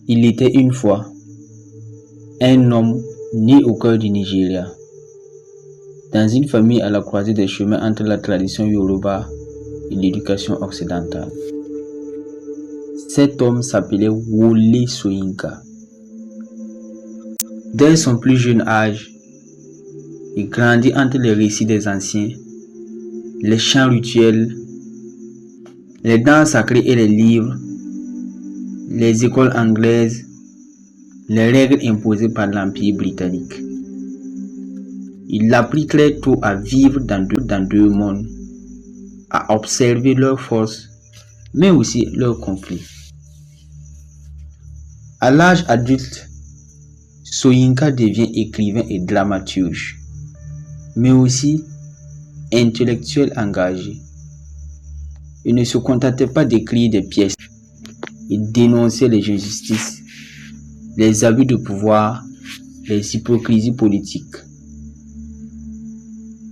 Il était une fois un homme né au cœur du Nigeria, dans une famille à la croisée des chemins entre la tradition Yoruba et l'éducation occidentale. Cet homme s'appelait Wole Soyinka. Dès son plus jeune âge, il grandit entre les récits des anciens, les chants rituels, les danses sacrées et les livres, les écoles anglaises, les règles imposées par l'Empire britannique. Il apprit très tôt à vivre dans deux mondes, à observer leurs forces, mais aussi leurs conflits. À l'âge adulte, Soyinka devient écrivain et dramaturge, mais aussi intellectuel engagé. Il ne se contentait pas d'écrire des pièces, il dénonçait les injustices, les abus de pouvoir, les hypocrisies politiques.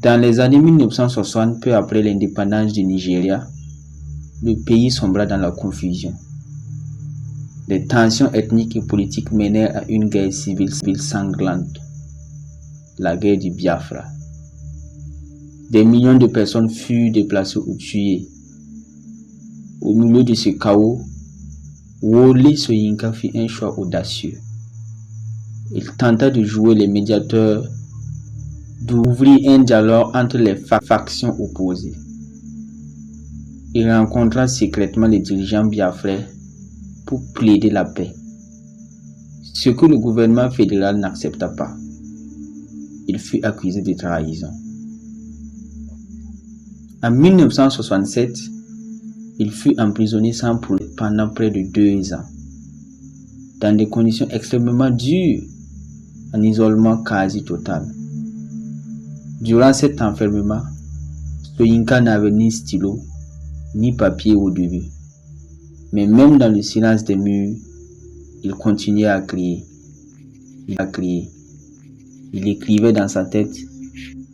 Dans les années 1960, peu après l'indépendance du Nigeria, le pays sombra dans la confusion. Les tensions ethniques et politiques menèrent à une guerre civile sanglante, la guerre du Biafra. Des millions de personnes furent déplacées ou tuées. Au milieu de ce chaos, Wole Soyinka fit un choix audacieux. Il tenta de jouer les médiateurs, d'ouvrir un dialogue entre les factions opposées. Il rencontra secrètement les dirigeants biafrais pour plaider la paix, ce que le gouvernement fédéral n'accepta pas. Il fut accusé de trahison. En 1967, il fut emprisonné sans procès pendant près de 2 ans, dans des conditions extrêmement dures, en isolement quasi total. Durant cet enfermement, Soyinka n'avait ni stylo, ni papier au début. Mais même dans le silence des murs, il continuait à crier. Il écrivait dans sa tête,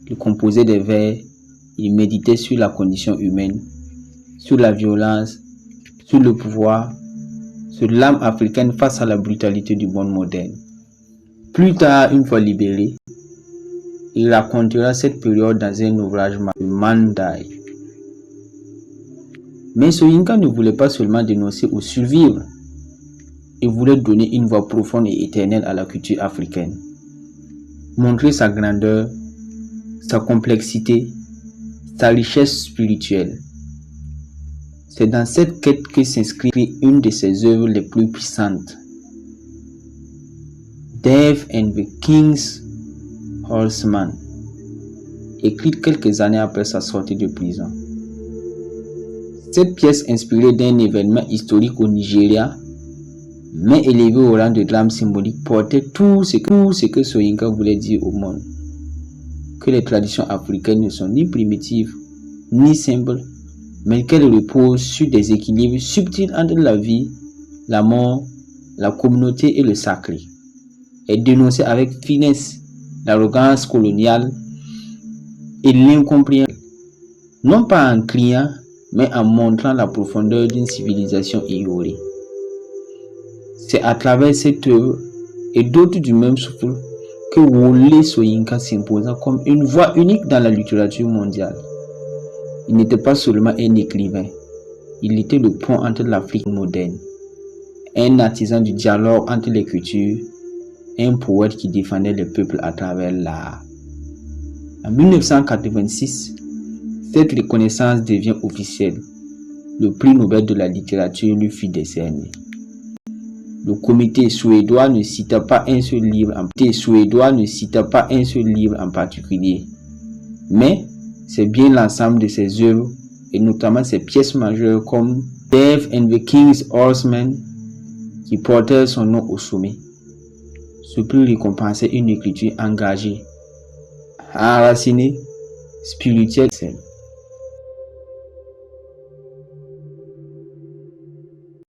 il composait des vers, il méditait sur la condition humaine, sur la violence, sur le pouvoir, sur l'âme africaine face à la brutalité du monde moderne. Plus tard, une fois libéré, il racontera cette période dans un ouvrage Mandai. Mais Soyinka ne voulait pas seulement dénoncer ou survivre. Il voulait donner une voix profonde et éternelle à la culture africaine. Montrer sa grandeur, sa complexité, sa richesse spirituelle. C'est dans cette quête que s'inscrit une de ses œuvres les plus puissantes. Death and the King's Horseman, écrite quelques années après sa sortie de prison. Cette pièce, inspirée d'un événement historique au Nigeria, mais élevée au rang de drame symbolique, portait tout ce que Soyinka voulait dire au monde. Que les traditions africaines ne sont ni primitives, ni simples, mais qu'elles reposent sur des équilibres subtils entre la vie, la mort, la communauté et le sacré. Et dénoncer avec finesse l'arrogance coloniale et l'incompréhension, non pas en criant, mais en montrant la profondeur d'une civilisation ignorée. C'est à travers cette œuvre et d'autres du même souffle que Wole Soyinka s'imposa comme une voix unique dans la littérature mondiale. Il n'était pas seulement un écrivain, il était le pont entre l'Afrique moderne, un artisan du dialogue entre les cultures, un poète qui défendait les peuples à travers l'art. En 1986, cette reconnaissance devient officielle. Le prix Nobel de la littérature lui fut décerné. Le comité suédois ne cita pas un seul livre en particulier, mais c'est bien l'ensemble de ses œuvres et notamment ses pièces majeures comme Death and the King's Horseman qui portèrent son nom au sommet. Ce prix récompensait une écriture engagée, enracinée, spirituelle.